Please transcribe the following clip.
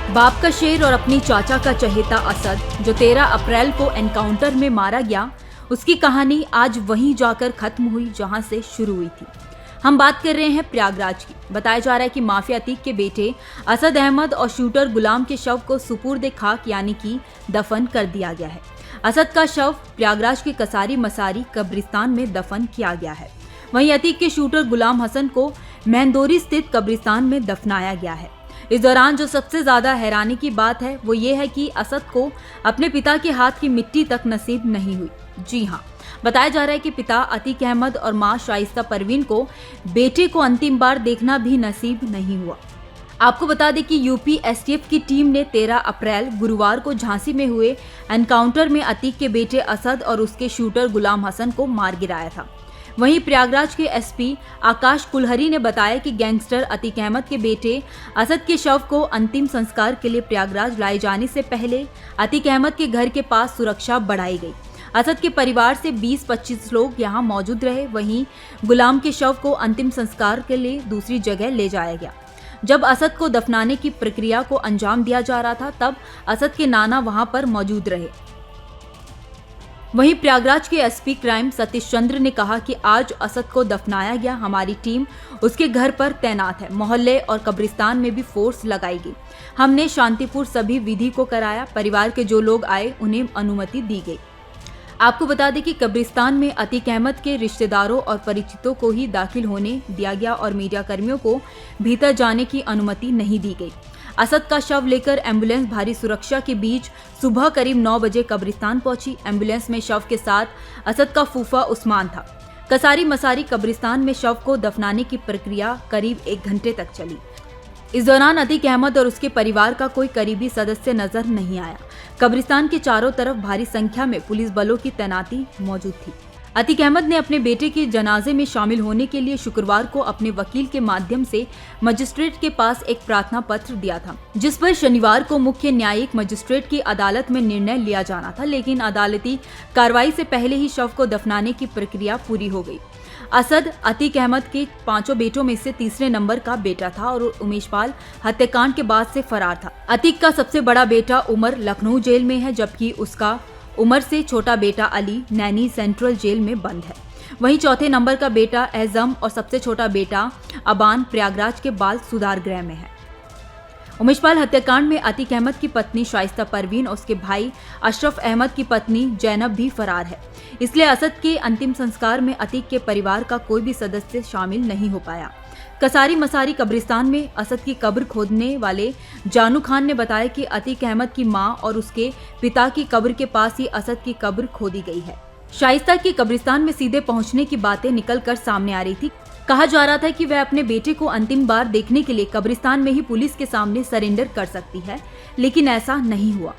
बाप का शेर और अपनी चाचा का चहेता असद, जो 13 अप्रैल को एनकाउंटर में मारा गया, उसकी कहानी आज वहीं जाकर खत्म हुई जहां से शुरू हुई थी। हम बात कर रहे हैं प्रयागराज की। बताया जा रहा है कि माफिया अतीक के बेटे असद अहमद और शूटर गुलाम के शव को सुपुर्द खाक यानी कि दफन कर दिया गया है। असद का शव प्रयागराज के कसारी मसारी कब्रिस्तान में दफन किया गया है। वहीं अतीक के शूटर गुलाम हसन को मेहंदोरी स्थित कब्रिस्तान में दफनाया गया है। इस दौरान जो सबसे ज्यादा हैरानी की बात है वो ये है कि असद को अपने पिता के हाथ की मिट्टी तक नसीब नहीं हुई। जी हाँ, बताया जा रहा है कि पिता अतीक अहमद और मां शाइस्ता परवीन को बेटे को अंतिम बार देखना भी नसीब नहीं हुआ। आपको बता दें कि यूपी एसटीएफ की टीम ने 13 अप्रैल गुरुवार को झांसी में हुए एनकाउंटर में अतीक के बेटे असद और उसके शूटर गुलाम हसन को मार गिराया था। वहीं प्रयागराज के एसपी आकाश कुलहरी ने बताया कि गैंगस्टर अतीक अहमद के बेटे असद के शव को अंतिम संस्कार के लिए प्रयागराज लाए जाने से पहले अतीक अहमद के घर के पास सुरक्षा बढ़ाई गई। असद के परिवार से 20-25 लोग यहां मौजूद रहे। वहीं गुलाम के शव को अंतिम संस्कार के लिए दूसरी जगह ले जाया गया। जब असद को दफनाने की प्रक्रिया को अंजाम दिया जा रहा था तब असद के नाना वहां पर मौजूद रहे। वहीं प्रयागराज के एसपी क्राइम सतीश चंद्र ने कहा कि आज असद को दफनाया गया। हमारी टीम उसके घर पर तैनात है। मोहल्ले और कब्रिस्तान में भी फोर्स लगाई गई। हमने शांतिपूर्ण सभी विधि को कराया। परिवार के जो लोग आए उन्हें अनुमति दी गई। आपको बता दें कि कब्रिस्तान में अतीक अहमद के रिश्तेदारों और परिचितों को ही दाखिल होने दिया गया और मीडिया कर्मियों को भीतर जाने की अनुमति नहीं दी गई। असद का शव लेकर एम्बुलेंस भारी सुरक्षा के बीच सुबह करीब 9 बजे कब्रिस्तान पहुंची। एम्बुलेंस में शव के साथ असद का फूफा उस्मान था। कसारी मसारी कब्रिस्तान में शव को दफनाने की प्रक्रिया करीब 1 घंटे तक चली। इस दौरान अतीक अहमद और उसके परिवार का कोई करीबी सदस्य नजर नहीं आया। कब्रिस्तान के चारों तरफ भारी संख्या में पुलिस बलों की तैनाती मौजूद थी। अतीक अहमद ने अपने बेटे के जनाजे में शामिल होने के लिए शुक्रवार को अपने वकील के माध्यम से मजिस्ट्रेट के पास एक प्रार्थना पत्र दिया था, जिस पर शनिवार को मुख्य न्यायिक मजिस्ट्रेट की अदालत में निर्णय लिया जाना था, लेकिन अदालती कार्रवाई से पहले ही शव को दफनाने की प्रक्रिया पूरी हो गई। असद अतीक अहमद के 5 बेटों में से तीसरे नंबर का बेटा था और उमेशपाल हत्याकांड के बाद से फरार था। अतीक का सबसे बड़ा बेटा उमर लखनऊ जेल में है, जबकि उसका उमर से छोटा बेटा अली नैनी सेंट्रल जेल में बंद है। वहीं चौथे नंबर का बेटा एजम और सबसे छोटा बेटा अबान प्रयागराज के बाल सुधार गृह में है। उमेशपाल हत्याकांड में अतीक अहमद की पत्नी शाइस्ता परवीन और उसके भाई अशरफ अहमद की पत्नी जैनब भी फरार है। इसलिए असद के अंतिम संस्कार में अतीक के परिवार का कोई भी सदस्य शामिल नहीं हो पाया। कसारी मसारी कब्रिस्तान में असद की कब्र खोदने वाले जानू खान ने बताया कि अतीक अहमद की मां और उसके पिता की कब्र के पास ही असद की कब्र खोदी गई है। शाइस्ता की कब्रिस्तान में सीधे पहुंचने की बातें निकलकर सामने आ रही थी। कहा जा रहा था कि वह अपने बेटे को अंतिम बार देखने के लिए कब्रिस्तान में ही पुलिस के सामने सरेंडर कर सकती है, लेकिन ऐसा नहीं हुआ।